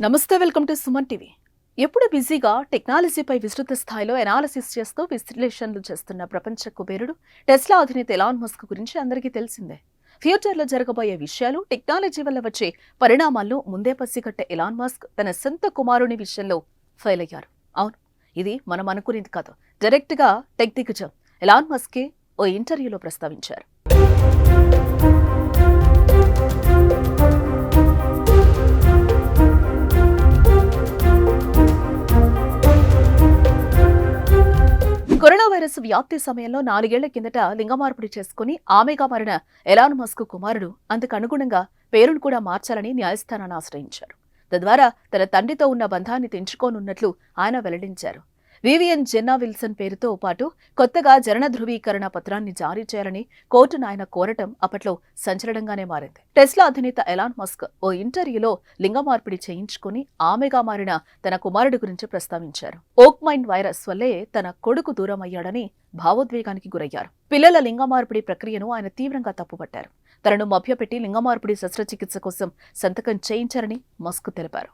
నమస్తే, welcome to Suman TV. ఎప్పుడు బిజీగా టెక్నాలజీపై విస్తృత స్థాయిలో ఎనాలిసిస్ చేస్తూ విశ్లేషణలు చేస్తున్న ప్రపంచ కుబేరుడు టెస్లా అధినేత ఎలాన్ మస్క్ గురించి అందరికీ తెలిసిందే. ఫ్యూచర్లో జరగబోయే విషయాలు, టెక్నాలజీ వల్ల వచ్చే పరిణామాలను ముందే పసిగట్టే ఎలాన్ మస్క్ తన సొంత కుమారుని విషయంలో ఫెయిల్ అయ్యారు. అవును, ఇది మనం అనుకునేది కాదు. డైరెక్ట్గా టెక్ దిగ్గజం ఎలాన్ మస్కే ఓ ఇంటర్వ్యూలో ప్రస్తావించారు. కరోనా వైరస్ వ్యాప్తి సమయంలో 4 ఏళ్ల కిందట లింగమార్పిడి చేసుకుని ఆమెగా మారిన ఎలాన్ మస్క్ కుమారుడు అందుకు అనుగుణంగా పేరును కూడా మార్చాలని న్యాయస్థానాన్ని ఆశ్రయించారు. తద్వారా తన తండ్రితో ఉన్న బంధాన్ని తెంచుకోనున్నట్లు ఆయన వెల్లడించారు. వివియన్ జెన్నా విల్సన్ పేరుతో పాటు కొత్తగా జనన ధృవీకరణ పత్రాన్ని జారీ చేయాలని కోర్టును ఆయన కోరటం అప్పట్లో సంచలనంగానే మారింది. టెస్లా అధినేత ఎలాన్ మస్క్ ఓ ఇంటర్వ్యూలో లింగమార్పిడి చేయించుకుని ఆమెగా మారిన తన కుమారుడి గురించి ప్రస్తావించారు. ఓక్ మైండ్ వైరస్ వల్లే తన కొడుకు దూరం అయ్యాడని భావోద్వేగానికి గురయ్యారు. పిల్లల లింగమార్పిడి ప్రక్రియను ఆయన తీవ్రంగా తప్పుపట్టారు. తనను మభ్యపెట్టి లింగమార్పిడి శస్త్రచికిత్స కోసం సంతకం చేయించారని మస్క్ తెలిపారు.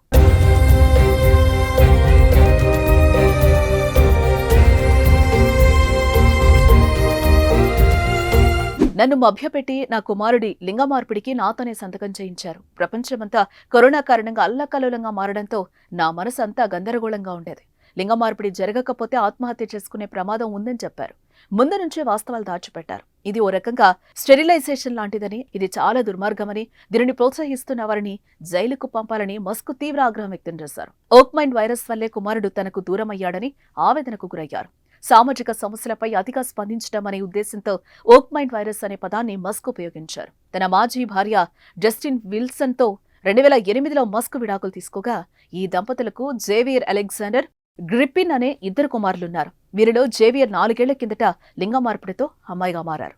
నన్ను మభ్యపెట్టి నా కుమారుడి లింగమార్పిడికి నాతోనే సంతకం చేయించారు. ప్రపంచమంతా కరోనా కారణంగా అల్లకల్లోలంగా మారడంతో నా మనసు అంతా గందరగోళంగా ఉండేది. లింగమార్పిడి జరగకపోతే ఆత్మహత్య చేసుకునే ప్రమాదం ఉందని చెప్పారు. ముందు నుంచే వాస్తవాలు దాచిపెట్టారు. ఇది ఓ రకంగా స్టెరిలైజేషన్ లాంటిదని, ఇది చాలా దుర్మార్గమని, దీనిని ప్రోత్సహిస్తున్న వారిని జైలుకు పంపాలని మస్క్ తీవ్ర ఆగ్రహం వ్యక్తం చేశారు. ఓక్ మైండ్ వైరస్ వల్లే కుమారుడు తనకు దూరమయ్యాడని ఆవేదనకు గురయ్యారు. సామాజిక సమస్యలపై అతిగా స్పందించడం అనే ఉద్దేశంతో ఓక్ మైండ్ వైరస్ అనే పదాన్ని మస్క్ ఉపయోగించారు. తన మాజీ భార్య జస్టిన్ విల్సన్తో 2008లో మస్క్ విడాకులు తీసుకోగా ఈ దంపతులకు జేవియర్ అలెగ్జాండర్ గ్రిప్పిన్ అనే 2 కుమారులున్నారు. వీరిలో జేవియర్ 4 ఏళ్ల కిందట లింగమార్పిడితో అమ్మాయిగా మారారు.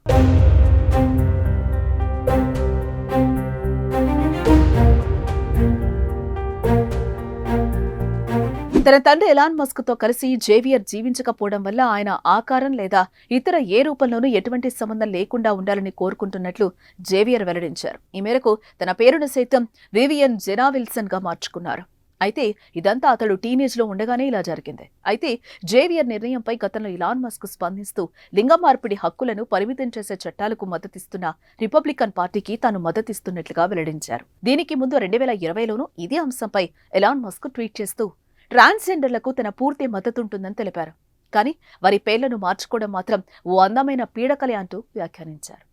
తన తండ్రి ఎలాన్ మస్క్ తో కలిసి జేవియర్ జీవించకపోవడం వల్ల ఆయన ఆకారం లేదా ఇతర ఏ రూపంలోనూ ఎటువంటి సంబంధం లేకుండా ఉండాలని కోరుకుంటున్నట్లు జేవియర్ వెల్లడించారు. ఈ మేరకు తన పేరును సైతం వివియన్ జెన్నా విల్సన్ గా మార్చుకున్నారు. అయితే ఇదంతా అతడు టీనేజ్ లో ఉండగానే ఇలా జరిగింది. అయితే జేవియర్ నిర్ణయంపై గతంలో ఎలాన్ మస్క్ స్పందిస్తూ లింగ మార్పిడి హక్కులను పరిమితం చేసే చట్టాలకు మద్దతిస్తున్న రిపబ్లికన్ పార్టీకి తాను మద్దతిస్తున్నట్లుగా వెల్లడించారు. దీనికి ముందు 2020లోనూ ఇదే అంశంపై ఎలాన్ మస్క్ ట్వీట్ చేస్తూ ట్రాన్స్జెండర్లకు తన పూర్తి మద్దతుంటుందని తెలిపారు. కానీ వారి పేర్లను మార్చుకోవడం మాత్రం ఓ అందమైన పీడకలే అంటూ వ్యాఖ్యానించారు.